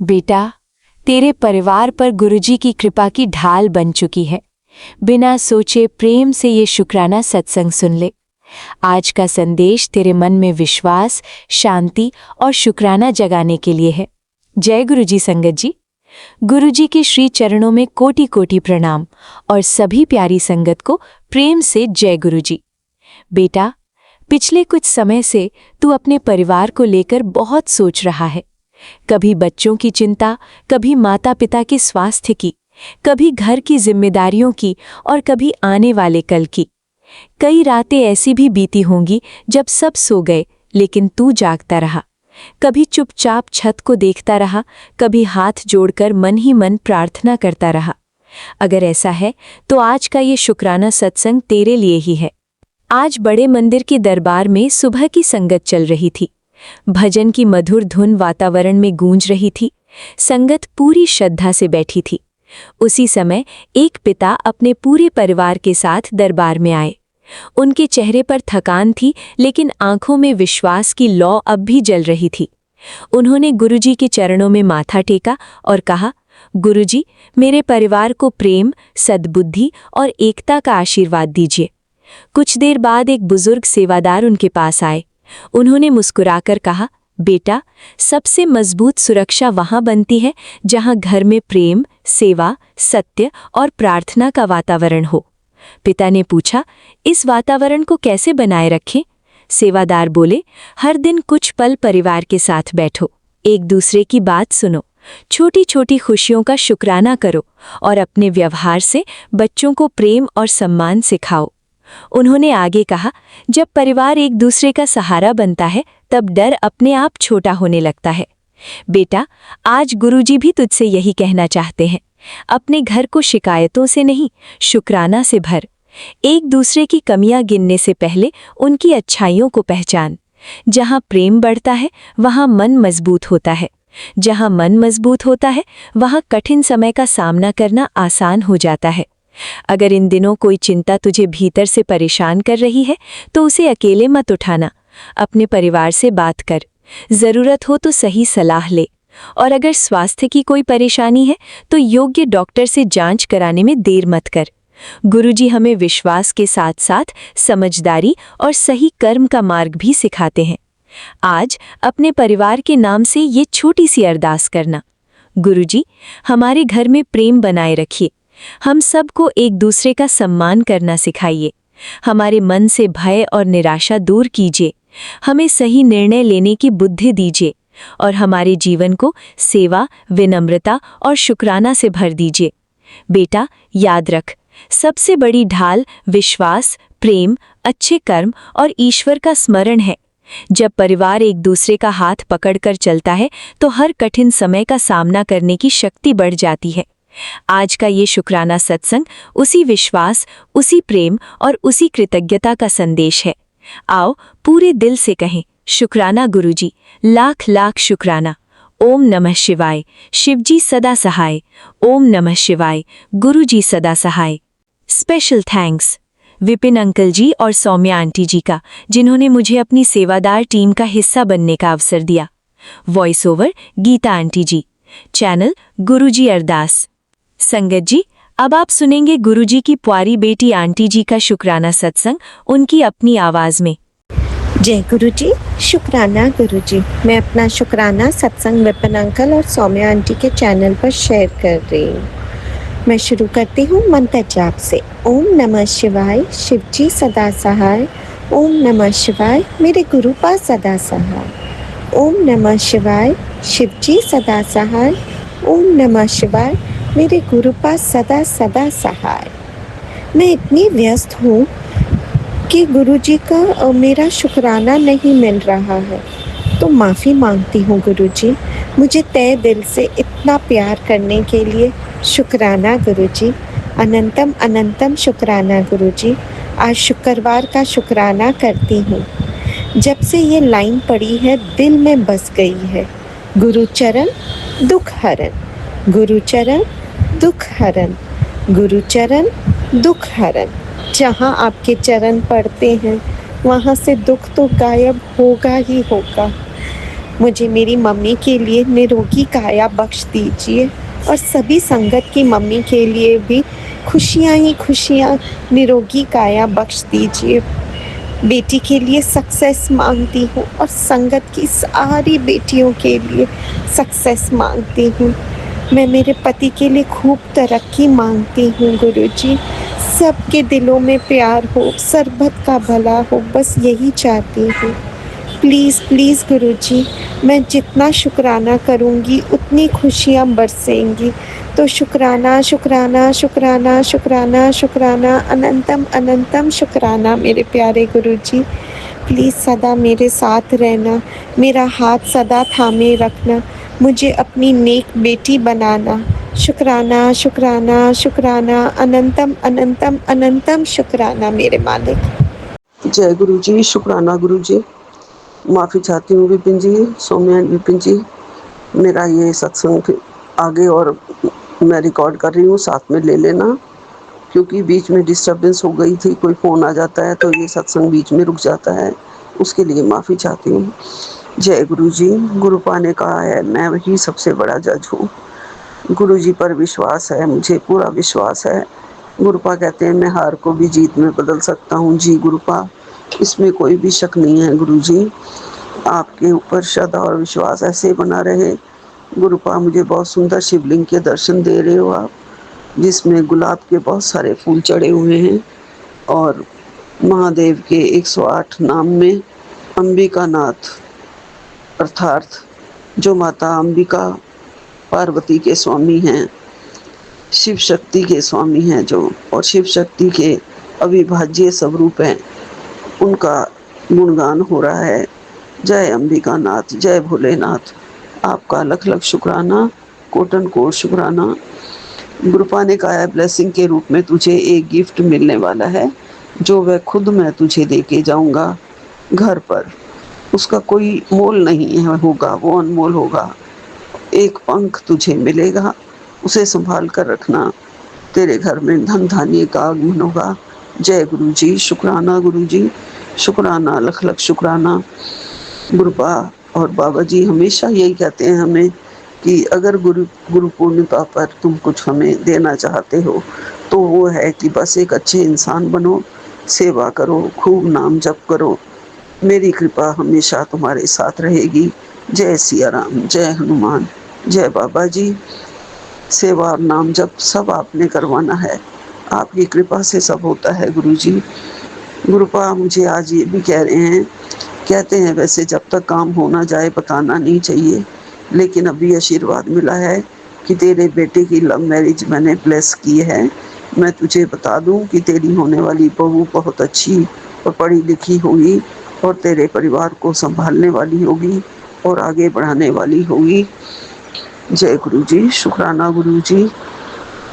बेटा, तेरे परिवार पर गुरुजी की कृपा की ढाल बन चुकी है। बिना सोचे प्रेम से ये शुक्राना सत्संग सुन ले। आज का संदेश तेरे मन में विश्वास, शांति और शुक्राना जगाने के लिए है। जय गुरुजी संगत जी। गुरुजी के श्री चरणों में कोटि कोटि प्रणाम और सभी प्यारी संगत को प्रेम से जय गुरुजी। बेटा, पिछले कुछ समय से तू अपने परिवार को लेकर बहुत सोच रहा है। कभी बच्चों की चिंता, कभी माता पिता के स्वास्थ्य की, कभी घर की जिम्मेदारियों की और कभी आने वाले कल की। कई रातें ऐसी भी बीती होंगी जब सब सो गए लेकिन तू जागता रहा। कभी चुपचाप छत को देखता रहा, कभी हाथ जोड़कर मन ही मन प्रार्थना करता रहा। अगर ऐसा है तो आज का ये शुक्राना सत्संग तेरे लिए ही है। आज बड़े मंदिर के दरबार में सुबह की संगत चल रही थी। भजन की मधुर धुन वातावरण में गूंज रही थी। संगत पूरी श्रद्धा से बैठी थी। उसी समय एक पिता अपने पूरे परिवार के साथ दरबार में आए। उनके चेहरे पर थकान थी, लेकिन आंखों में विश्वास की लौ अब भी जल रही थी। उन्होंने गुरुजी के चरणों में माथा टेका और कहा, गुरुजी, मेरे परिवार को प्रेम, सद्बुद्धि और एकता का आशीर्वाद दीजिए। कुछ देर बाद एक बुजुर्ग सेवादार उनके पास आए। उन्होंने मुस्कुराकर कहा, बेटा, सबसे मजबूत सुरक्षा वहां बनती है जहां घर में प्रेम, सेवा, सत्य और प्रार्थना का वातावरण हो। पिता ने पूछा, इस वातावरण को कैसे बनाए रखें? सेवादार बोले, हर दिन कुछ पल परिवार के साथ बैठो, एक दूसरे की बात सुनो, छोटी छोटी खुशियों का शुक्राना करो और अपने व्यवहार से बच्चों को प्रेम और सम्मान सिखाओ। उन्होंने आगे कहा, जब परिवार एक दूसरे का सहारा बनता है तब डर अपने आप छोटा होने लगता है। बेटा, आज गुरुजी भी तुझसे यही कहना चाहते हैं। अपने घर को शिकायतों से नहीं, शुक्राना से भर। एक दूसरे की कमियां गिनने से पहले उनकी अच्छाइयों को पहचान। जहां प्रेम बढ़ता है वहां मन मजबूत होता है। जहां मन मजबूत होता है वहां कठिन समय का सामना करना आसान हो जाता है। अगर इन दिनों कोई चिंता तुझे भीतर से परेशान कर रही है तो उसे अकेले मत उठाना। अपने परिवार से बात कर, जरूरत हो तो सही सलाह ले, और अगर स्वास्थ्य की कोई परेशानी है तो योग्य डॉक्टर से जांच कराने में देर मत कर। गुरुजी हमें विश्वास के साथ साथ समझदारी और सही कर्म का मार्ग भी सिखाते हैं। आज अपने परिवार के नाम से ये छोटी सी अरदास करना, गुरुजी, हमारे घर में प्रेम बनाए रखिए। हम सबको एक दूसरे का सम्मान करना सिखाइए। हमारे मन से भय और निराशा दूर कीजिए। हमें सही निर्णय लेने की बुद्धि दीजिए और हमारे जीवन को सेवा, विनम्रता और शुक्राना से भर दीजिए। बेटा, याद रख, सबसे बड़ी ढाल विश्वास, प्रेम, अच्छे कर्म और ईश्वर का स्मरण है। जब परिवार एक दूसरे का हाथ पकड़कर चलता है तो हर कठिन समय का सामना करने की शक्ति बढ़ जाती है। आज का ये शुक्राना सत्संग उसी विश्वास, उसी प्रेम और उसी कृतज्ञता का संदेश है। आओ पूरे दिल से कहें, शुक्राना गुरुजी, लाख लाख शुक्राना। ओम नमः शिवाय। शिवजी सदा सहाय। ओम नमः शिवाय। गुरुजी सदा सहाय। स्पेशल थैंक्स विपिन अंकल जी और सौम्या आंटी जी का, जिन्होंने मुझे अपनी सेवादार टीम का हिस्सा बनने का अवसर दिया। वॉइस ओवर गीता आंटी जी। चैनल गुरुजी अरदास। संगत जी, अब आप सुनेंगे गुरुजी की प्यारी बेटी आंटी जी का शुक्राना सत्संग उनकी अपनी आवाज में। जय गुरुजी। शुक्राना गुरुजी। मैं अपना शुक्राना सत्संग विपिन अंकल और सौम्या आंटी के चैनल पर शेयर कर रही हूँ। मैं शुरू करती हूँ मंत्र जाप से। ओम नमः शिवाय। शिवजी सदा सहाय। ओम नमः शिवाय। मेरे गुरु पास सदा सहाय। ओम नमः शिवाय। शिवजी सदा सहाय। ओम नमः शिवाय। मेरे गुरु पास सदा सदा सहाय। मैं इतनी व्यस्त हूँ कि गुरुजी का मेरा शुक्राना नहीं मिल रहा है, तो माफ़ी मांगती हूँ गुरुजी। मुझे तहे दिल से इतना प्यार करने के लिए शुक्राना गुरुजी। अनंतम अनंतम शुक्राना गुरुजी। आज शुक्रवार का शुक्राना करती हूँ। जब से ये लाइन पड़ी है दिल में बस गई है। गुरुचरण दुख हरण, गुरुचरण दुख हरण, गुरुचरण दुख हरण। जहाँ आपके चरण पड़ते हैं वहाँ से दुख तो गायब होगा ही होगा। मुझे मेरी मम्मी के लिए निरोगी काया बख्श दीजिए और सभी संगत की मम्मी के लिए भी खुशियाँ ही खुशियाँ निरोगी काया बख्श दीजिए। बेटी के लिए सक्सेस मांगती हूँ और संगत की सारी बेटियों के लिए सक्सेस मांगती हूँ। मैं मेरे पति के लिए खूब तरक्की मांगती हूँ गुरुजी। सबके दिलों में प्यार हो, सरबत का भला हो, बस यही चाहती हूँ। प्लीज़ प्लीज़ गुरुजी, मैं जितना शुक्राना करूँगी उतनी खुशियाँ बरसेंगी। तो शुक्राना शुक्राना शुक्राना शुक्राना शुक्राना अनंतम अनंतम शुक्राना मेरे प्यारे गुरुजी। प्लीज़ सदा मेरे साथ रहना, मेरा हाथ सदा थामे रखना, मुझे अपनी नेक बेटी बनाना। शुक्राना शुक्राना शुक्राना अनंतम अनंतम अनंतम शुक्राना मेरे मालिक। जय गुरु जी, शुक्राना गुरु जी। माफ़ी चाहती हूँ विपिन जी, सौम्या विपिन जी। मेरा ये सत्संग आगे और मैं रिकॉर्ड कर रही हूँ, साथ में ले लेना, क्योंकि बीच में डिस्टरबेंस हो गई थी, कोई फ़ोन आ जाता है तो ये सत्संग बीच में रुक जाता है, उसके लिए माफ़ी चाहती हूँ। जय गुरु जी। गुरुपा ने कहा है मैं ही सबसे बड़ा जज हूँ। गुरु जी पर विश्वास है, मुझे पूरा विश्वास है। गुरुपा कहते हैं मैं हार को भी जीत में बदल सकता हूँ। जी गुरुपा, इसमें कोई भी शक नहीं है। गुरु जी आपके ऊपर श्रद्धा और विश्वास ऐसे बना रहे। गुरुपा मुझे बहुत सुंदर शिवलिंग के दर्शन दे रहे हो आप, जिसमें गुलाब के बहुत सारे फूल चढ़े हुए हैं और महादेव के 108 नाम में अंबिका नाथ अर्थात जो माता अंबिका पार्वती के स्वामी हैं, शिव शक्ति के स्वामी हैं जो, और शिव शक्ति के अविभाज्य स्वरूप हैं, उनका गुणगान हो रहा है। जय अंबिका नाथ, जय भोलेनाथ। आपका लख लख शुक्राना, कोटन कोट शुक्राना। गुरुपा ने कहा है ब्लेसिंग के रूप में तुझे एक गिफ्ट मिलने वाला है, जो वह खुद मैं तुझे दे के जाऊंगा घर पर। उसका कोई मोल नहीं है, होगा वो अनमोल होगा। एक पंख तुझे मिलेगा, उसे संभाल कर रखना, तेरे घर में धन धान्य का आगमन होगा। जय गुरु जी, शुक्राना गुरु जी, शुक्राना, लख लख शुक्राना। गुरुपा और बाबा जी हमेशा यही कहते हैं हमें कि अगर गुरु पूर्णिमा पर तुम कुछ हमें देना चाहते हो तो वो है कि बस एक अच्छे इंसान बनो, सेवा करो, खूब नाम जप करो। मेरी कृपा हमेशा तुम्हारे साथ रहेगी। जय सिया राम, जय हनुमान, जय बाबा जी। सेवा और नाम जप सब आपने करवाना है, आपकी कृपा से सब होता है गुरु जी। गुरुपा मुझे आज ये भी कह रहे हैं, कहते हैं वैसे जब तक काम हो ना जाए बताना नहीं चाहिए, लेकिन अभी आशीर्वाद मिला है कि तेरे बेटे की लव मैरिज मैंने ब्लेस की है। मैं तुझे बता दूं कि तेरी होने वाली बहू बहुत अच्छी और पढ़ी लिखी होगी और तेरे परिवार को संभालने वाली होगी और आगे बढ़ाने वाली होगी। जय गुरु जी, शुक्राना गुरु जी।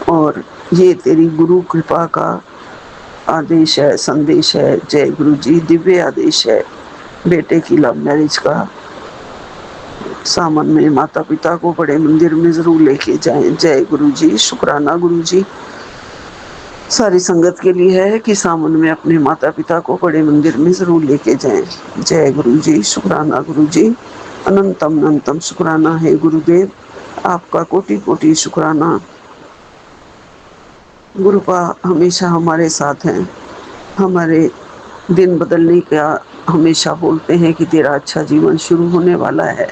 और ये तेरी गुरु कृपा का आदेश है, संदेश है। जय गुरु जी, दिव्य आदेश है बेटे की लव मैरिज का। सावन में माता पिता को बड़े मंदिर में जरूर लेके जाएं। जय गुरु जी, शुक्राना गुरु जी। सारी संगत के लिए है कि सावन में अपने माता पिता को बड़े मंदिर में जरूर लेके जाएं। जय गुरु जी, शुक्राना गुरु जी। अनंतम अनंतम शुक्राना है गुरुदेव, आपका कोटि कोटि शुक्राना। गुरुपा हमेशा हमारे साथ हैं, हमारे दिन बदलने का हमेशा बोलते हैं कि तेरा अच्छा जीवन शुरू होने वाला है।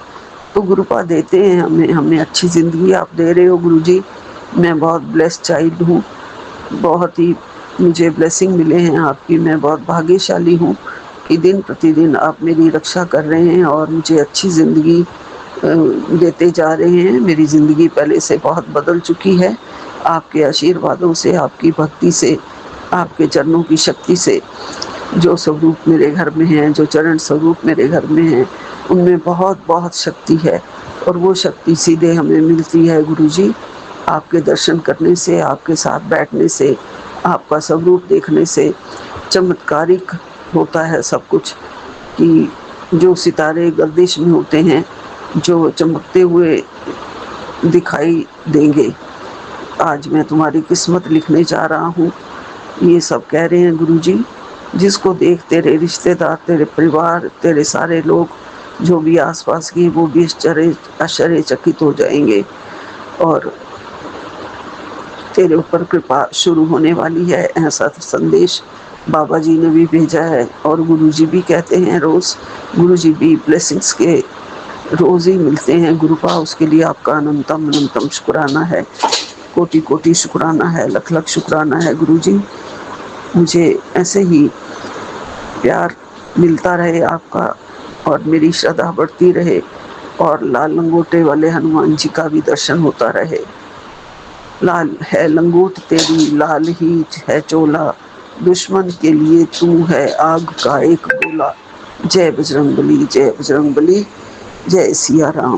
तो गुरुपा देते हैं हमें अच्छी ज़िंदगी आप दे रहे हो गुरु जी। मैं बहुत ब्लेस्ड चाइल्ड हूँ, बहुत ही मुझे ब्लेसिंग मिले हैं आपकी। मैं बहुत भाग्यशाली हूँ कि दिन प्रतिदिन आप मेरी रक्षा कर रहे हैं और मुझे अच्छी ज़िंदगी देते जा रहे हैं। मेरी ज़िंदगी पहले से बहुत बदल चुकी है आपके आशीर्वादों से, आपकी भक्ति से, आपके चरणों की शक्ति से। जो स्वरूप मेरे घर में हैं, जो चरण स्वरूप मेरे घर में हैं, उनमें बहुत बहुत शक्ति है और वो शक्ति सीधे हमें मिलती है गुरुजी आपके दर्शन करने से, आपके साथ बैठने से, आपका स्वरूप देखने से। चमत्कारिक होता है सब कुछ कि जो सितारे गर्दिश में होते हैं, जो चमकते हुए दिखाई देंगे, आज मैं तुम्हारी किस्मत लिखने जा रहा हूँ, ये सब कह रहे हैं गुरुजी। जिसको देख तेरे रिश्तेदार, तेरे परिवार, तेरे सारे लोग जो भी आसपास के वो भी आश्चर्यचकित हो जाएंगे। और तेरे ऊपर कृपा शुरू होने वाली है, ऐसा संदेश बाबा जी ने भी भेजा है। और गुरु जी भी कहते हैं रोज़, गुरु जी भी ब्लेसिंग्स के रोज़ ही मिलते हैं गुरुपा। उसके लिए आपका अनंतम अनंतम शुक्राना है, कोटि कोटि शुक्राना है, लख लख शुक्राना है गुरु जी। मुझे ऐसे ही प्यार मिलता रहे आपका, और मेरी श्रद्धा बढ़ती रहे, और लाल लंगोटे वाले हनुमान जी का भी दर्शन होता रहे। लाल है लंगोट तेरी, लाल ही है चोला, दुश्मन के लिए तू है आग का एक गोला। जय बजरंगबली, जय बजरंगबली, जय सिया राम,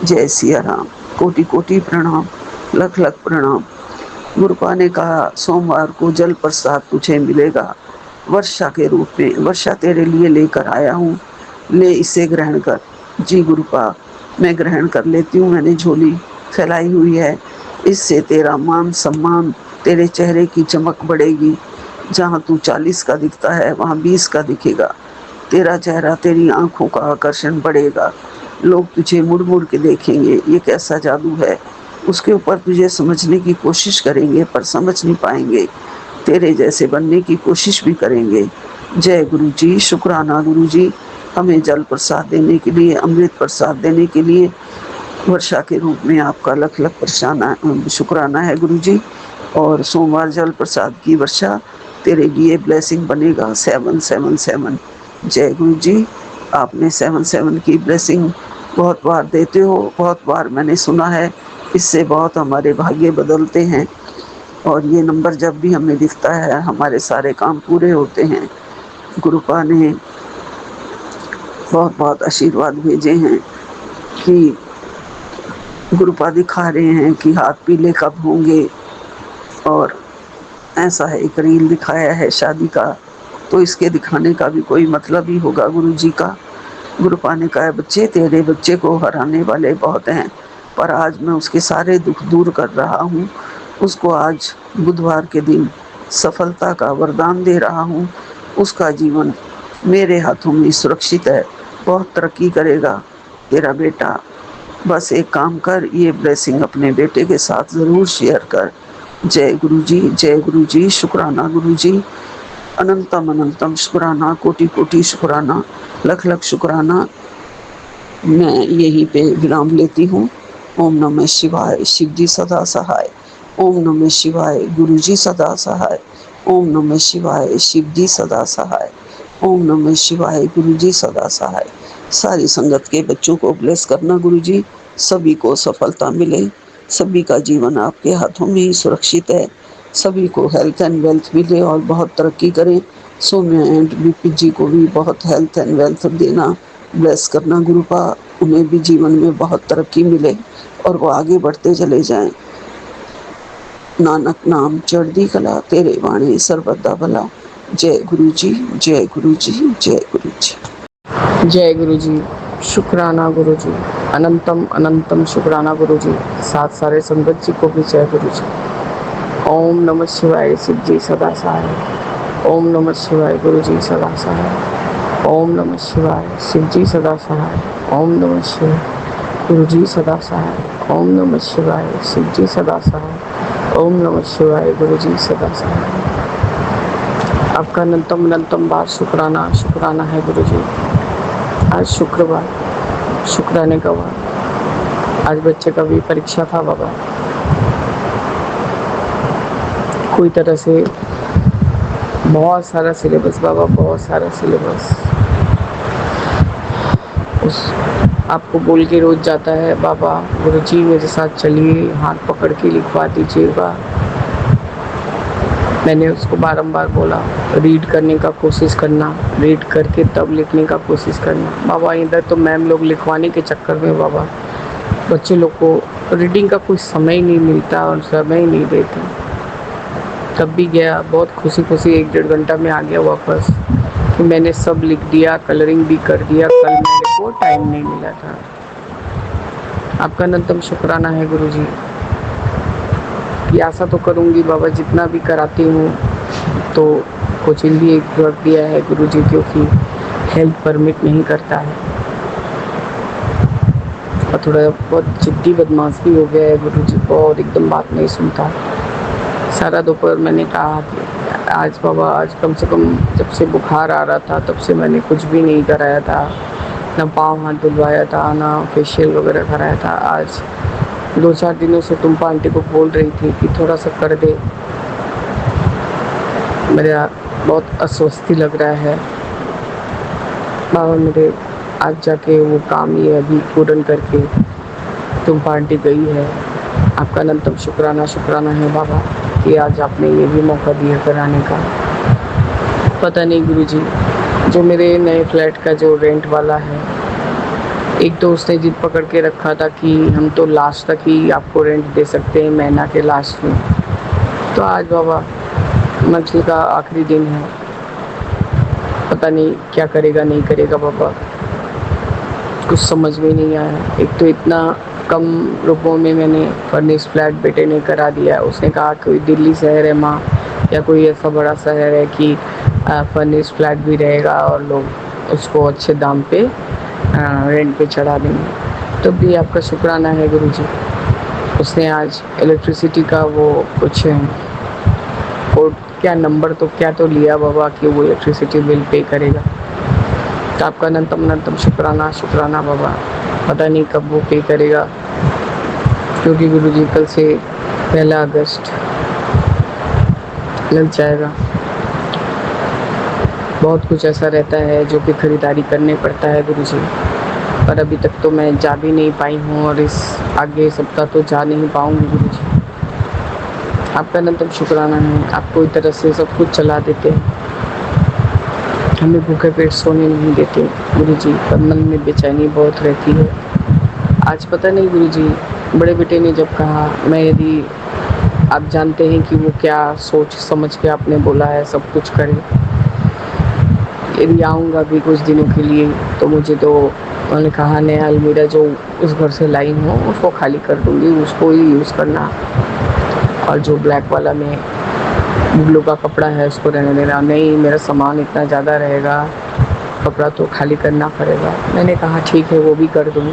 जय सिया राम। कोटि कोटि प्रणाम, लख लख प्रणाम। गुरुपा ने कहा सोमवार को जल प्रसाद तुझे मिलेगा वर्षा के रूप में। वर्षा तेरे लिए लेकर आया हूँ, ले इसे ग्रहण कर। जी गुरुपा, मैं ग्रहण कर लेती हूँ, मैंने झोली फैलाई हुई है। इससे तेरा मान सम्मान, तेरे चेहरे की चमक बढ़ेगी। जहाँ तू 40 का दिखता है वहाँ 20 का दिखेगा। तेरा चेहरा, तेरी आंखों का आकर्षण बढ़ेगा। लोग तुझे मुड़ मुड़ के देखेंगे, ये कैसा जादू है। उसके ऊपर तुझे समझने की कोशिश करेंगे पर समझ नहीं पाएंगे, तेरे जैसे बनने की कोशिश भी करेंगे। जय गुरु जी, शुक्राना गुरु जी, हमें जल प्रसाद देने के लिए, अमृत प्रसाद देने के लिए। वर्षा के रूप में आपका लख लख शुक्राना है गुरु जी। और सोमवार जल प्रसाद की वर्षा तेरे लिए ब्लेसिंग बनेगा 777। जय गुरु जी। आपने 77 की ब्लेसिंग बहुत बार देते हो, बहुत बार मैंने सुना है, इससे बहुत हमारे भाग्य बदलते हैं। और ये नंबर जब भी हमें दिखता है हमारे सारे काम पूरे होते हैं। गुरुपा ने बहुत बहुत आशीर्वाद भेजे हैं कि गुरुपा दिखा रहे हैं कि हाथ पीले कब होंगे। और ऐसा है, एक रील दिखाया है शादी का, तो इसके दिखाने का भी कोई मतलब ही होगा गुरु जी का। गुरुपा ने कहा बच्चे, तेरे बच्चे को हराने वाले बहुत हैं, पर आज मैं उसके सारे दुख दूर कर रहा हूँ। उसको आज बुधवार के दिन सफलता का वरदान दे रहा हूँ। उसका जीवन मेरे हाथों में सुरक्षित है, बहुत तरक्की करेगा तेरा बेटा। बस एक काम कर, ये ब्लेसिंग अपने बेटे के साथ ज़रूर शेयर कर। जय गुरु जी, जय गुरु जी, शुक्राना गुरु जी, अनंतम अनंतम शुक्राना, कोटि कोटि शुक्राना, लख लख शुक्राना। मैं यहीं पे विराम लेती हूँ। ओम नमः शिवाय, शिव जी सदा सहाय। ओम नमः शिवाय, गुरु जी सदा सहाय। ओम नमः शिवाय, शिव जी सदा सहाय। ओम नमः शिवाय, गुरु जी सदा सहाय। सारी संगत के बच्चों को ब्लेस करना गुरु जी, सभी को सफलता मिले, सभी का जीवन आपके हाथों में ही सुरक्षित है, सभी को हेल्थ एंड वेल्थ मिले और बहुत तरक्की करें। सौम्या एंड बीपी जी को भी बहुत हेल्थ एंड वेल्थ देना, ब्लेस करना गुरुपा, उन्हें भी जीवन में बहुत तरक्की मिले और वो आगे बढ़ते चले जाएं। नानक नाम चढ़दी कला, तेरे वाणी सर्वदा भला। जय गुरु जी, जय गुरु जी, जय गुरु जी। जय गुरु जी, शुक्राना गुरु जी, अनंतम अनंतम शुक्राना गुरु जी। साथ सारे संगत जी को भी जय गुरु जी। ओम नमः शिवाय, शिव जी सदा सहाय। ओम नमः शिवाय, गुरु जी सदा सहाय। ओम नमः शिवाय, शिव जी सदा सहाय। ओम नमः शिवाय, गुरु जी सदा सहाय। ओम नमः शिवाय, शिव जी सदा सहाय। ओम नमः शिवाय, गुरु जी सदा सहाय। आपका अनंतम अनंतम बार शुक्राना शुक्राना है गुरु जी। आज शुक्रवार, शुक्राने का वार। आज बच्चे का भी परीक्षा था बाबा। कोई तरह से बहुत सारा सिलेबस बाबा, बहुत सारा सिलेबस। उस आपको बोल के रोज जाता है बाबा गुरु जी मेरे साथ चलिए, हाथ पकड़ के लिखवा दीजिएगा। मैंने उसको बारंबार बोला रीड करने का कोशिश करना, रीड करके तब लिखने का कोशिश करना। बाबा इधर तो मैम लोग लिखवाने के चक्कर में बाबा बच्चे लोग को रीडिंग का कोई समय ही नहीं मिलता और समय ही नहीं देता। तब भी गया, बहुत खुशी खुशी 1-1.5 घंटा में आ गया वापस कि मैंने सब लिख दिया, कलरिंग भी कर दिया। कल मेरे को टाइम नहीं मिला था। आपका अनंतम शुक्राना है गुरु जी। कि आशा तो करूँगी बाबा, जितना भी कराती हूँ तो कोचिंग भी एक रख दिया है गुरु जी, क्योंकि हेल्थ परमिट नहीं करता है। और थोड़ा बहुत जिद्दी बदमाश भी हो गया है गुरुजी, और एकदम बात नहीं सुनता। सारा दोपहर मैंने कहा कि आज बाबा, आज कम से कम जब से बुखार आ रहा था तब से मैंने कुछ भी नहीं कराया था, ना पाँव हाथ धुलवाया था, ना फेशियल वगैरह कराया था। आज 2-4 दिनों से टुम्पा आंटी को बोल रही थी कि थोड़ा सा कर दे, मेरा बहुत अस्वस्थी लग रहा है। बाबा मेरे आज जाके वो काम ये अभी पूर्ण करके टुम्पा आंटी गई है। आपका अनंतम शुक्राना शुक्राना है बाबा कि आज आपने ये भी मौका दिया कराने का। पता नहीं गुरुजी, जो मेरे नए फ्लैट का जो रेंट वाला है, एक तो उसने जिद पकड़ के रखा था कि हम तो लास्ट तक ही आपको रेंट दे सकते हैं, महीना के लास्ट में। तो आज बाबा मंथली का आखिरी दिन है, पता नहीं क्या करेगा नहीं करेगा बाबा, कुछ समझ में नहीं आया। एक तो इतना कम रुपयों में मैंने फर्निश फ्लैट बेटे ने करा दिया। उसने कहा कोई दिल्ली शहर है माँ, या कोई ऐसा बड़ा शहर है कि फर्निश फ्लैट भी रहेगा और लोग उसको अच्छे दाम पे रेंट पे चढ़ा देंगे। तो भी आपका शुक्राना है गुरुजी, उसने आज इलेक्ट्रिसिटी का वो कुछ कोड क्या नंबर तो क्या तो लिया बाबा कि वो इलेक्ट्रिसिटी बिल पे करेगा। तो आपका अनंतम शुक्राना शुक्राना बाबा, पता नहीं कब वो पे करेगा, क्योंकि गुरुजी कल से 1 अगस्त लग जाएगा। बहुत कुछ ऐसा रहता है जो कि ख़रीदारी करने पड़ता है गुरुजी, पर अभी तक तो मैं जा भी नहीं पाई हूँ और इस आगे सप्ताह तो जा नहीं पाऊँगी गुरुजी। आपका अनंतम शुक्राना है, आप कोई तरह से सब कुछ चला देते हैं, हमें भूखे पेट सोने नहीं देते गुरुजी, पर मन में बेचैनी बहुत रहती है। आज पता नहीं गुरुजी, बड़े बेटे ने जब कहा, मैं यदि आप जानते हैं कि वो क्या सोच समझ के आपने बोला है सब कुछ करें, यदि आऊँगा भी कुछ दिनों के लिए तो मुझे तो उन्होंने कहा नया अलमीरा जो उस घर से लाई हूँ उसको खाली कर दूँगी, उसको ही यूज़ करना, और जो ब्लैक वाला में ब्लू का कपड़ा है उसको रहने देना। नहीं, मेरा सामान इतना ज़्यादा रहेगा, कपड़ा तो खाली करना पड़ेगा। मैंने कहा ठीक है वो भी कर दूँ,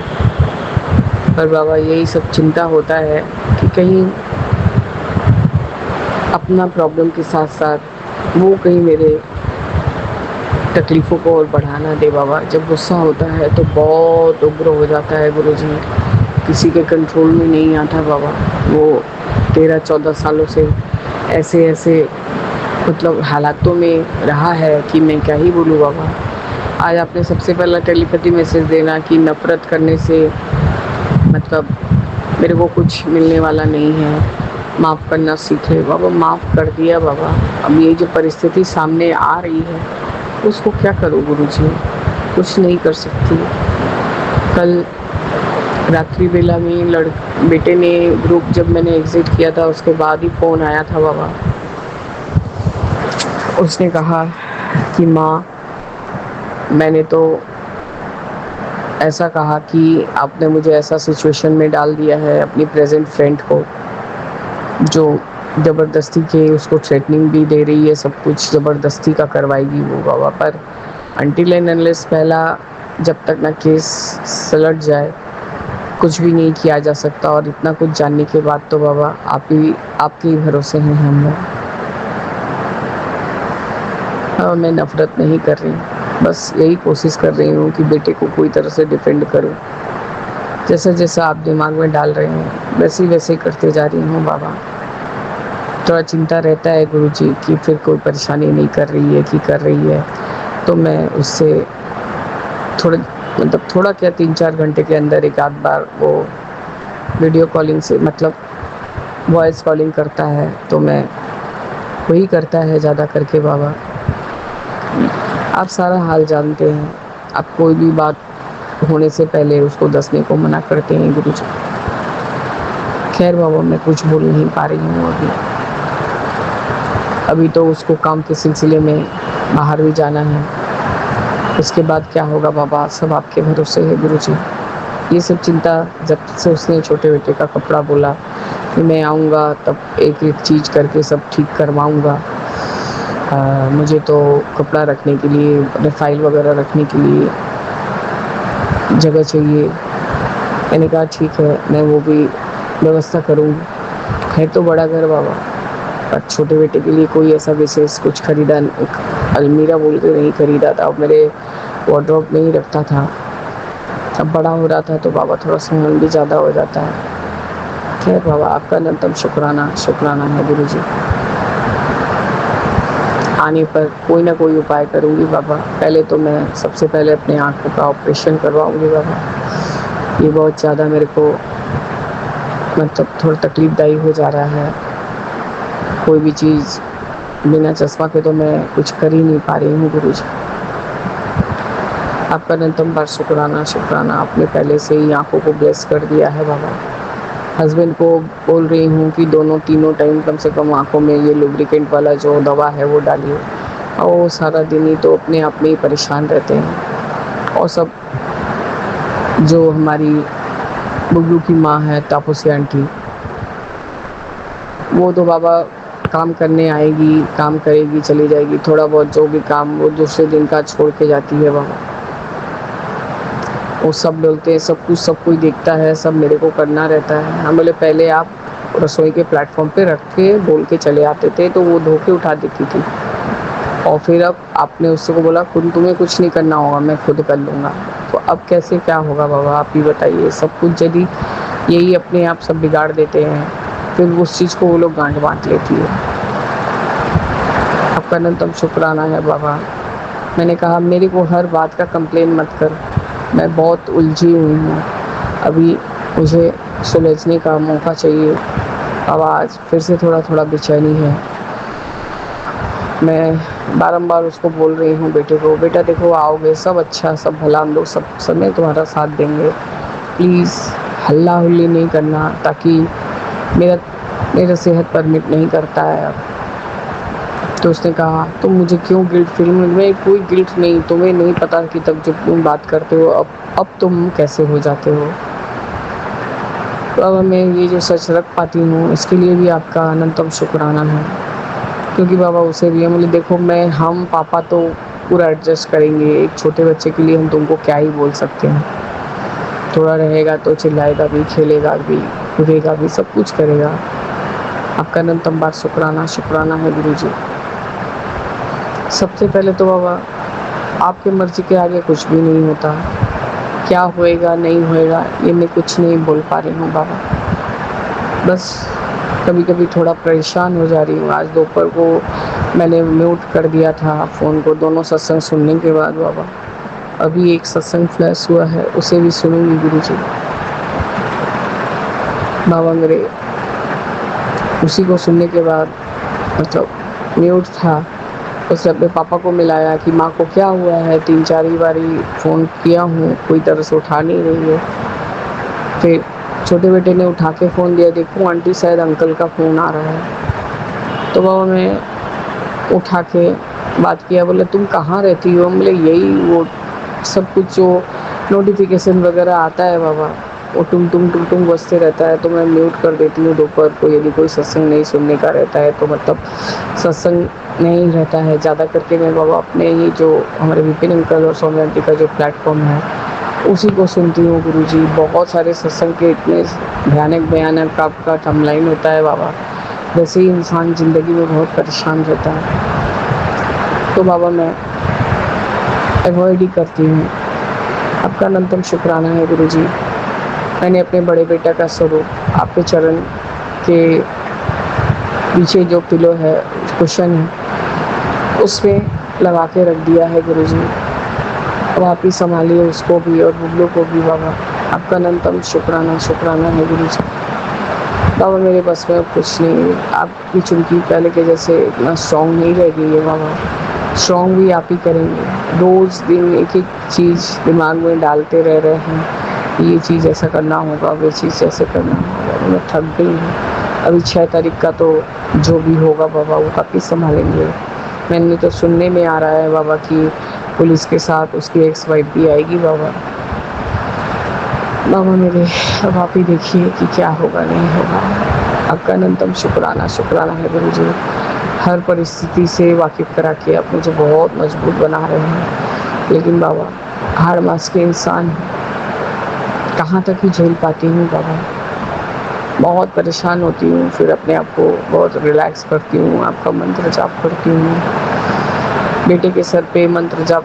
पर बाबा यही सब चिंता होता है कि कहीं अपना प्रॉब्लम के साथ साथ वो कहीं मेरे तकलीफ़ों को और बढ़ा ना दे बाबा। जब गुस्सा होता है तो बहुत उग्र हो जाता है गुरुजी, किसी के कंट्रोल में नहीं आता बाबा। वो 13-14 सालों से ऐसे मतलब हालातों में रहा है कि मैं क्या ही बोलूँ बाबा। आज आपने सबसे पहला टेलीपैथी मैसेज देना कि नफ़रत करने से मतलब मेरे को कुछ मिलने वाला नहीं है, माफ़ करना सीख ले बाबा। माफ़ कर दिया बाबा, अब ये जो परिस्थिति सामने आ रही है उसको क्या करूँ गुरुजी, कुछ नहीं कर सकती। कल रात्रि बेला में बेटे ने ग्रुप जब मैंने एग्ज़िट किया था उसके बाद ही फ़ोन आया था बाबा। उसने कहा कि माँ, मैंने तो ऐसा कहा कि आपने मुझे ऐसा सिचुएशन में डाल दिया है अपनी प्रेजेंट फ्रेंड को, जो ज़बरदस्ती के उसको थ्रेटनिंग भी दे रही है, सब कुछ ज़बरदस्ती का करवाएगी वो बाबा। पर अनटिल एंड अनलेस पहला जब तक ना केस सलट जाए कुछ भी नहीं किया जा सकता। और इतना कुछ जानने के बाद तो बाबा आपके ही भरोसे हैं हम लोग। हाँ, मैं नफ़रत नहीं कर रही, बस यही कोशिश कर रही हूँ कि बेटे को कोई तरह से डिफेंड करूँ। जैसा जैसा आप दिमाग में डाल रहे हैं वैसे वैसे करते जा रही हूँ बाबा। थोड़ा चिंता रहता है गुरुजी कि फिर कोई परेशानी नहीं कर रही है कि कर रही है, तो मैं उससे थोड़ा क्या 3-4 घंटे के अंदर एक आध बार वो वीडियो कॉलिंग से मतलब वॉइस कॉलिंग करता है, तो मैं वही करता है ज़्यादा करके बाबा। आप सारा हाल जानते हैं, आप कोई भी बात होने से पहले उसको दसने को मना करते हैं गुरुजी। खैर बाबा, मैं कुछ बोल नहीं पा रही हूँ अभी तो उसको काम के सिलसिले में बाहर भी जाना है। उसके बाद क्या होगा बाबा, सब आपके भरोसे है गुरुजी। ये सब चिंता जब से उसने छोटे बेटे का कपड़ा बोला कि मैं आऊँगा तब एक एक चीज़ करके सब ठीक करवाऊँगा, मुझे तो कपड़ा रखने के लिए, अपने फाइल वगैरह रखने के लिए जगह चाहिए, मैंने कहा ठीक है, मैं वो भी व्यवस्था करूँगी। है तो बड़ा घर बाबा, पर छोटे बेटे के लिए कोई ऐसा विशेष कुछ खरीदा, अलमीरा बोल के नहीं खरीदा था, अब मेरे वार्डरोब में ही रखता था। अब बड़ा हो रहा था तो बाबा थोड़ा सामान भी ज़्यादा हो जाता है। खैर बाबा, आपका अनंतम शुक्राना है गुरु जी। आने पर कोई ना कोई उपाय करूँगी बाबा। पहले तो मैं सबसे पहले अपने आँखों का ऑपरेशन करवाऊँगी बाबा। ये बहुत ज़्यादा मेरे को मतलब थोड़ा तकलीफदायी हो जा रहा है। कोई भी चीज़ बिना चश्मा के तो मैं कुछ कर ही नहीं पा रही हूँ गुरु जी। आपका अनंतम बार शुक्राना, आपने पहले से ही आँखों को ब्लेस कर दिया है बाबा। हस्बैंड को बोल रही हूँ कि दोनों तीनों टाइम कम से कम आँखों में ये लुब्रिकेंट वाला जो दवा है वो डालिए, और वो सारा दिन ही तो अपने आप में ही परेशान रहते हैं। और सब जो हमारी बुबलू की माँ है तापसी आंटी, वो तो बाबा काम करने आएगी, काम करेगी, चली जाएगी। थोड़ा बहुत जो भी काम वो दूसरे दिन का छोड़ के जाती है बाबा। वो सब बोलते हैं सब कुछ देखता है, सब मेरे को करना रहता है। हम बोले पहले आप रसोई के प्लेटफॉर्म पे रख के बोल के चले आते थे तो वो धो के उठा देती थी, और फिर अब आपने उससे को बोला खुद तुम्हें कुछ नहीं करना होगा, मैं खुद कर लूँगा। तो अब कैसे क्या होगा बाबा, आप ही बताइए। सब कुछ यदि यही अपने आप सब बिगाड़ देते हैं, फिर उस चीज़ को वो लोग गांठ बांध लेती है। आपका अनंतम शुक्राना है बाबा। मैंने कहा मेरे को हर बात का कंप्लेन मत कर, मैं बहुत उलझी हुई हूँ, अभी मुझे सुलझने का मौका चाहिए। अब आज फिर से थोड़ा थोड़ा बेचैनी है। मैं बारंबार उसको बोल रही हूँ बेटे को, बेटा देखो आओगे सब अच्छा सब भला, हम लोग सब समय तुम्हारा साथ देंगे, प्लीज़ हल्ला हुल्ली नहीं करना, ताकि मेरा सेहत परमिट नहीं करता है अब। तो उसने कहा तुम मुझे क्यों गिल्ट फील, में कोई गिल्ट नहीं, तुम्हें नहीं पता कि तब जब तुम बात करते हो अब तुम कैसे हो जाते हो। तो अब मैं ये जो सच रख पाती हूँ इसके लिए भी आपका अनंतम शुक्राना है, क्योंकि बाबा उसे भी बोले देखो हम पापा तो पूरा एडजस्ट करेंगे, एक छोटे बच्चे के लिए हम तुमको क्या ही बोल सकते हैं। थोड़ा रहेगा तो चिल्लाएगा भी, खेलेगा भी, कूदेगा भी, सब कुछ करेगा। आपका अनंतम बार शुक्राना है गुरु जी। सबसे पहले तो बाबा आपके मर्जी के आगे कुछ भी नहीं होता, क्या होएगा नहीं होएगा ये मैं कुछ नहीं बोल पा रही हूँ बाबा। बस कभी कभी थोड़ा परेशान हो जा रही हूँ। आज दोपहर को मैंने म्यूट कर दिया था फ़ोन को, दोनों सत्संग सुनने के बाद बाबा। अभी एक सत्संग फ्लैश हुआ है, उसे भी सुनूंगी गुरु जी। बाबा मेरे उसी को सुनने के बाद मतलब म्यूट था, उससे अपने पापा को मिलाया कि माँ को क्या हुआ है, 3-4 बारी फ़ोन किया हूँ, कोई तरह से उठा नहीं रही है। फिर छोटे बेटे ने उठा के फ़ोन दिया, देखो आंटी शायद अंकल का फ़ोन आ रहा है। तो बाबा मैं उठा के बात किया, बोले तुम कहाँ रहती हो, बोले यही वो सब कुछ जो नोटिफिकेशन वगैरह आता है बाबा, वो टुम बजते रहता है, तो मैं म्यूट कर देती हूँ दोपहर को। यदि कोई सत्संग नहीं सुनने का रहता है तो मतलब सत्संग नहीं रहता है ज़्यादा करके, मैं बाबा अपने ये जो हमारे विपिन अंकल और सौम्या आंटी का जो प्लेटफॉर्म है उसी को सुनती हूँ गुरु जी। बहुत सारे सत्संग के इतने भयानक आपका टाइमलाइन होता है बाबा, वैसे ही इंसान ज़िंदगी में बहुत परेशान रहता है, तो बाबा मैं अवॉइड ही करती हूँ। आपका अनंतम शुक्राना है गुरु जी। मैंने अपने बड़े बेटा का स्वरूप आपके चरण के पीछे जो पिलो है, कुशन है, उसमें लगा के रख दिया है गुरु जी। अब आप ही संभालिए उसको भी और बुबलू को भी बाबा। आपका अनंतम शुक्राना है गुरु जी। बाबा मेरे बस में अब कुछ नहीं, आपकी चुमकी पहले के जैसे इतना स्ट्रॉन्ग नहीं रह गई है बाबा, स्ट्रॉन्ग भी आप ही करेंगे। रोज़ दिन एक एक चीज़ दिमाग में डालते रह रहे हैं, ये चीज़ ऐसा करना होगा, वो चीज़ ऐसे करना होगा। मैं थक गई हूँ। अभी 6 तारीख का तो जो भी होगा बाबा वो आप ही संभालेंगे। मैंने तो सुनने में आ रहा है बाबा कि पुलिस के साथ उसकी एक्स वाइफ भी आएगी बाबा। बाबा मेरे अब आप ही देखिए कि क्या होगा नहीं होगा। आपका अनंतम शुक्राना है गुरु जी। हर परिस्थिति से वाकिफ़ करा के आप मुझे बहुत मजबूत बना रहे हैं, लेकिन बाबा हाड़ मास के इंसान कहाँ तक ही झेल पाती हूँ बाबा। बहुत परेशान होती हूँ, फिर अपने आप को बहुत रिलैक्स करती हूँ, आपका मंत्र जाप करती हूँ। बेटे के सर पे मंत्र जाप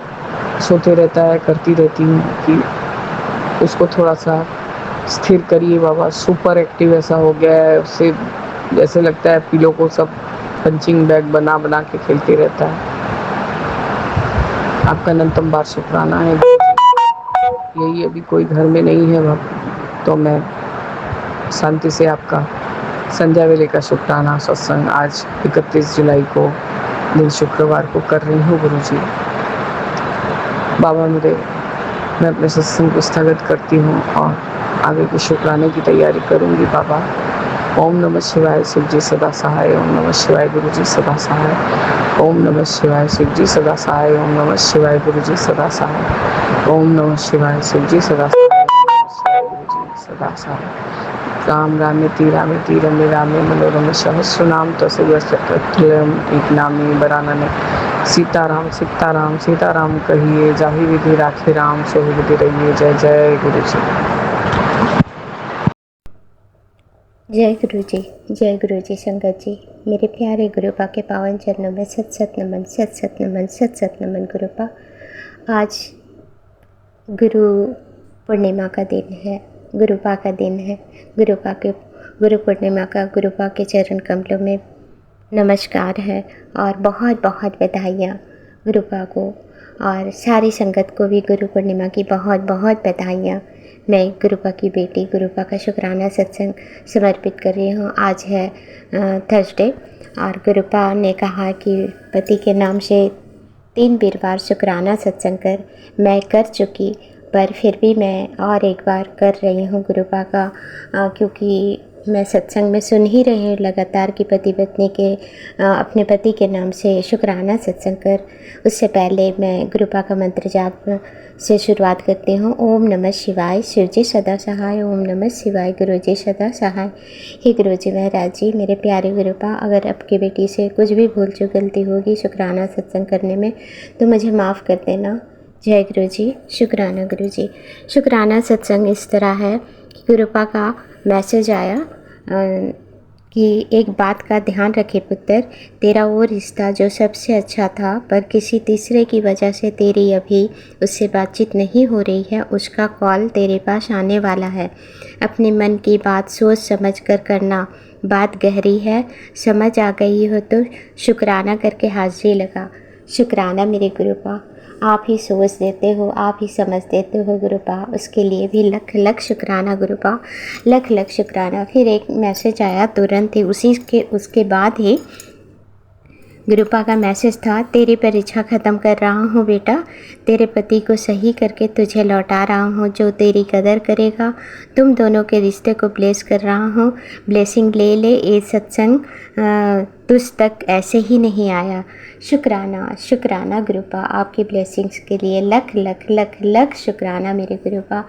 सोते रहता है, करती रहती हूँ कि उसको थोड़ा सा स्थिर करिए बाबा। सुपर एक्टिव ऐसा हो गया है, उससे जैसे लगता है पिलो को सब पंचिंग बैग बना बना के खेलते रहता है। आपका अनंतम बार शुक्राना है। यही अभी कोई घर में नहीं है बाबा, तो मैं शांति से आपका संध्या वेले का शुक्राना सत्संग आज 31 जुलाई को दिन शुक्रवार को कर रही हूँ गुरुजी। बाबा मैं अपने सत्संग को स्थगित करती हूँ और आगे के शुक्राने की तैयारी करूँगी बाबा। ओम नमः शिवाय, शिव जी सदा सहाय। ओम नमः शिवाय, गुरु जी सदा सहाय। ओम नमः शिवाय, शिव जी सदा सहाय। ओम नमः शिवाय, गुरु जी सदा सहाय। ओम नमः शिवाय, शिव जी सदा सहाय। गुरु जी सदा सहाय। राम रामेति रामेति रमे रामे मनोरम सहस्रनाम तस्य एक नामी बरानने। सीताराम सीताराम सीताराम कहिए, जाहि विधि राखे राम, सोहि विधि रहिए। जय जय गुरु जी। जय गुरु जी संगत जी। मेरे प्यारे गुरुपा के पावन चरणों में सत सत नमन, सत सत नमन, सत सत नमन गुरुपा। आज गुरु पूर्णिमा का दिन है, गुरुपा का दिन है। गुरु पूर्णिमा का गुरुपा के चरण कमलों में नमस्कार है और बहुत बहुत बधाइयाँ गुरुपा को, और सारी संगत को भी गुरु पूर्णिमा की बहुत बहुत बधाइयाँ। मैं गुरुपा की बेटी गुरुपा का शुक्राना सत्संग समर्पित कर रही हूँ। आज है थर्सडे और गुरुपा ने कहा कि पति के नाम से 3 वीरवार शुक्राना सत्संग कर मैं कर चुकी, पर फिर भी मैं और एक बार कर रही हूँ गुरुपा का, क्योंकि मैं सत्संग में सुन ही रही हूँ लगातार कि पति पत्नी के अपने पति के नाम से शुक्राना सत्संग कर। उससे पहले मैं गुरुपा का मंत्र जाप से शुरुआत करती हूँ। ओम नमः शिवाय, शिव जी सदा सहाय। ओम नमः शिवाय, गुरु जी सदा सहाय। हे गुरु जी महाराज जी, मेरे प्यारे गुरुपा, अगर आपकी बेटी से कुछ भी भूल चूक गलती होगी शुक्राना सत्संग करने में तो मुझे माफ़ कर देना। जय गुरु जी, शुक्राना गुरु जी। शुक्राना सत्संग इस तरह है कि गुरुपा का मैसेज आया कि एक बात का ध्यान रखे पुत्र, तेरा वो रिश्ता जो सबसे अच्छा था पर किसी तीसरे की वजह से तेरी अभी उससे बातचीत नहीं हो रही है, उसका कॉल तेरे पास आने वाला है। अपने मन की बात सोच समझ कर करना। बात गहरी है, समझ आ गई हो तो शुक्राना करके हाजिरी लगा। शुक्राना मेरे गुरुपा, आप ही सोच देते हो, आप ही समझ देते हो गुरुपा, उसके लिए भी लख लख शुक्राना गुरुपा, लख लख शुक्राना। फिर एक मैसेज आया तुरंत ही उसके बाद ही गुरुपा का मैसेज था, तेरी परीक्षा ख़त्म कर रहा हूँ बेटा, तेरे पति को सही करके तुझे लौटा रहा हूँ जो तेरी कदर करेगा। तुम दोनों के रिश्ते को ब्लेस कर रहा हूँ, ब्लेसिंग ले ले। ये सत्संग तुझ तक ऐसे ही नहीं आया। शुक्राना शुक्राना गुरुपा, आपकी ब्लेसिंग्स के लिए लख लख लख लख शुक्राना मेरे गुरुपा।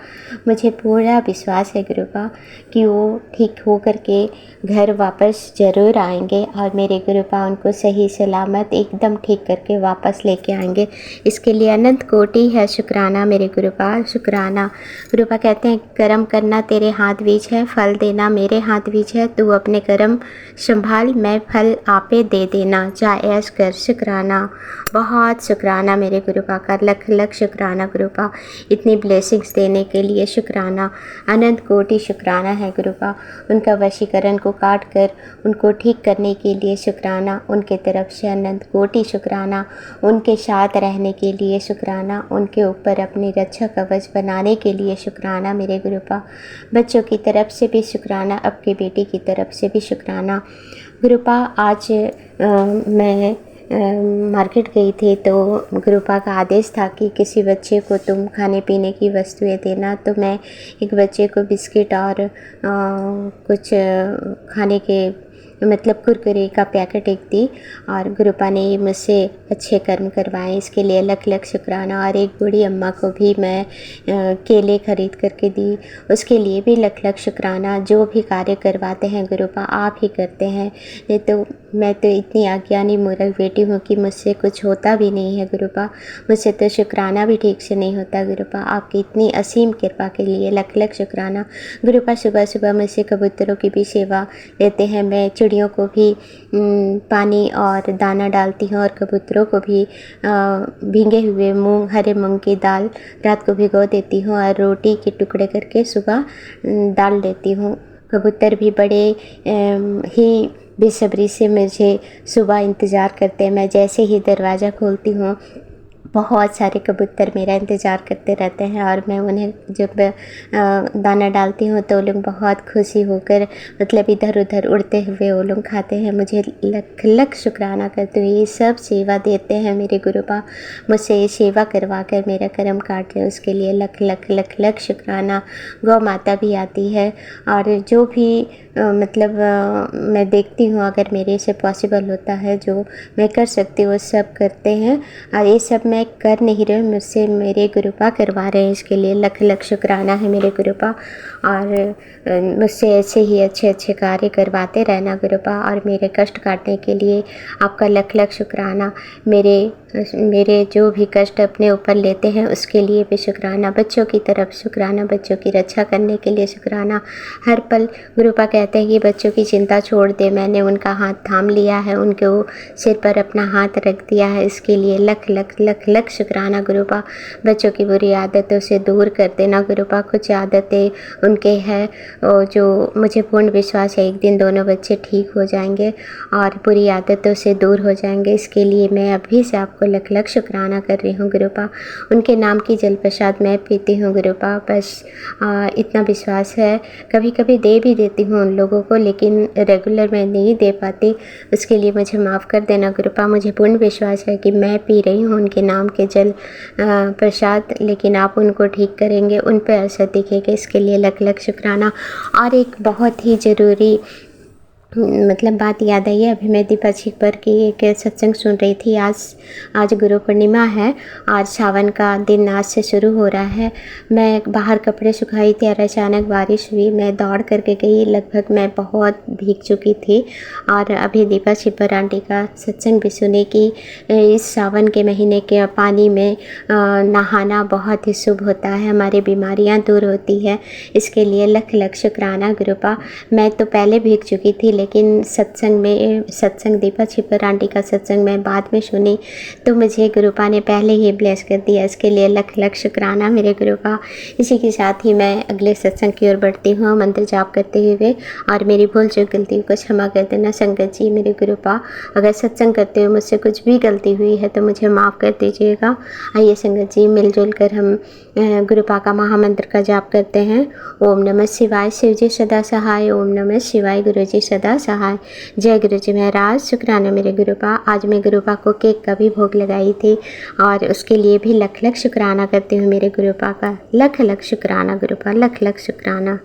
मुझे पूरा विश्वास है गुरुपा कि वो ठीक हो करके घर वापस ज़रूर आएंगे और मेरे गुरुपा उनको सही सलामत एकदम ठीक करके वापस लेके आएंगे। इसके लिए अनंत कोटि है शुक्राना मेरे गुरुपा, शुक्राना। गुरुपा कहते हैं कर्म करना तेरे हाथ बीच है, फल देना मेरे हाथ बीच है। तू अपने कर्म संभाल, मैं फल आपे दे देना, जा ऐश कर। शुक्राना, बहुत शुक्राना मेरे गुरुपा का, लख लख शुक्राना गुरुपा, इतनी ब्लेसिंग्स देने के लिए शुक्राना। अनंत कोटि शुक्राना है गुरुपा। उनका वशीकरण को काट कर उनको ठीक करने के लिए शुक्राना, उनके तरफ से अनंत कोटि शुक्राना। उनके साथ रहने के लिए शुक्राना, उनके ऊपर अपनी रक्षा कवच बनाने के लिए शुक्राना मेरे गुरुपा। बच्चों की तरफ से भी शुक्राना, आपकी बेटी की तरफ से भी शुक्राना गुरुपा। आज मैं मार्केट गई थी तो गुरुपा का आदेश था कि किसी बच्चे को तुम खाने पीने की वस्तुएं देना, तो मैं एक बच्चे को बिस्किट और कुछ खाने के मतलब कुरकुरे का पैकेट एक दी और गुरुपा ने मुझसे अच्छे कर्म करवाए, इसके लिए लख लख शुक्राना। और एक बूढ़ी अम्मा को भी मैं केले खरीद करके दी, उसके लिए भी लख लख शुक्राना। जो भी कार्य करवाते हैं गुरुपा आप ही करते हैं, नहीं तो मैं तो इतनी अज्ञानी मूर्ख बेटी हूँ कि मुझसे कुछ होता भी नहीं है गुरुपा। मुझसे तो शुक्राना भी ठीक से नहीं होता गुरुपा। आपकी इतनी असीम कृपा के लिए लख लख शुक्राना गुरुपा। सुबह सुबह मुझसे कबूतरों की भी सेवा लेते हैं। मैं चिड़ियों को भी पानी और दाना डालती हूँ और कबूतरों को भी भीगे हुए मूंग, हरे मूंग की दाल रात को भिगो देती हूँ और रोटी के टुकड़े करके सुबह डाल देती हूँ। कबूतर भी बड़े ही बेसब्री से मुझे सुबह इंतज़ार करते हैं। मैं जैसे ही दरवाज़ा खोलती हूँ बहुत सारे कबूतर मेरा इंतज़ार करते रहते हैं और मैं उन्हें जब दाना डालती हूँ तो वो लोग बहुत खुशी होकर मतलब इधर उधर उड़ते हुए वो लोग खाते हैं। मुझे लख लख शुक्राना करते हुए ये सब सेवा देते हैं मेरे गुरुपा। मुझसे ये सेवा करवा कर मेरा कर्म काट रहे हैं, उसके लिए लख लख लख लख शुक्राना। गौ माता भी आती है और जो भी मतलब मैं देखती हूँ अगर मेरे से पॉसिबल होता है जो मैं कर सकती हूँ वो सब करते हैं और ये सब मैं कर नहीं रही हूँ, मुझसे मेरे गुरुपा करवा रहे हैं। इसके लिए लख लख शुक्राना है मेरे गुरुपा। और मुझसे ऐसे ही अच्छे अच्छे कार्य करवाते रहना गुरुपा और मेरे कष्ट काटने के लिए आपका लख लख शुक्राना। मेरे जो भी कष्ट अपने ऊपर लेते हैं उसके लिए भी शुक्राना। बच्चों की तरफ शुक्राना, बच्चों की रक्षा करने के लिए शुक्राना। हर पल गुरुपा कहते हैं कि बच्चों की चिंता छोड़ दे। मैंने उनका हाथ थाम लिया है, उनके सिर पर अपना हाथ रख दिया है, इसके लिए लख लख लख लख शुक्राना गुरुपा। बच्चों की बुरी आदतों से दूर कर देना गुरुपा। कुछ आदतें उनके हैं जो मुझे पूर्ण विश्वास है एक दिन दोनों बच्चे ठीक हो जाएंगे और बुरी आदतों से दूर हो जाएंगे। इसके लिए मैं अभी से आपको लख लख शुक्राना कर रही हूँ गुरुपा। उनके नाम की जल प्रसाद मैं पीती हूँ गुरुपा। बस इतना विश्वास है। कभी कभी दे भी देती हूँ उन लोगों को लेकिन रेगुलर मैं नहीं दे पाती, उसके लिए मुझे माफ़ कर देना गुरुपा। मुझे पूर्ण विश्वास है कि मैं पी रही हूँ उनके नाम के जल प्रसाद, लेकिन आप उनको ठीक करेंगे, उन पर असर दिखेगा। इसके लिए लख लख शुक्राना। और एक बहुत ही ज़रूरी मतलब बात याद आई है। अभी मैं दीपा छिपर की एक सत्संग सुन रही थी। आज गुरु पूर्णिमा है और सावन का दिन आज से शुरू हो रहा है। मैं बाहर कपड़े सुखाई थी और अचानक बारिश हुई। मैं दौड़ करके गई, लगभग मैं बहुत भीग चुकी थी। और अभी दीपा छिपर आंटी का सत्संग भी सुने कि इस सावन के महीने के पानी में नहाना बहुत ही शुभ होता है, हमारी बीमारियां दूर होती है। इसके लिए लख लख शुक्राना गुरुपा। मैं तो पहले भीग चुकी थी लेकिन सत्संग दीपा छिपर आंटी का सत्संग मैं बाद में सुनी तो मुझे गुरुपा ने पहले ही ब्लेस कर दिया। इसके लिए लख लख शुक्राना मेरे गुरुपा। इसी के साथ ही मैं अगले सत्संग की ओर बढ़ती हूँ मंत्र जाप करते हुए। और मेरी भूल चूक गलती को क्षमा कर देना संगत जी मेरे गुरुपा। अगर सत्संग करते हुए मुझसे कुछ भी गलती हुई है तो मुझे माफ़ कर दीजिएगा। आइए संगत जी मिलजुल कर हम गुरुपा का महामंत्र का जाप करते हैं। ओम नमः शिवाय, शिव जी सदा सहाय। ओम नमः शिवाय, गुरु जी सदा सहाय। जय गुरु जी महाराज। शुक्राना मेरे गुरुपा। आज मैं गुरुपा को केक का भी भोग लगाई थी और उसके लिए भी लख लख शुक्राना करती हूँ मेरे गुरुपा का। लख लख शुक्राना गुरुपा, लख लख शुक्राना।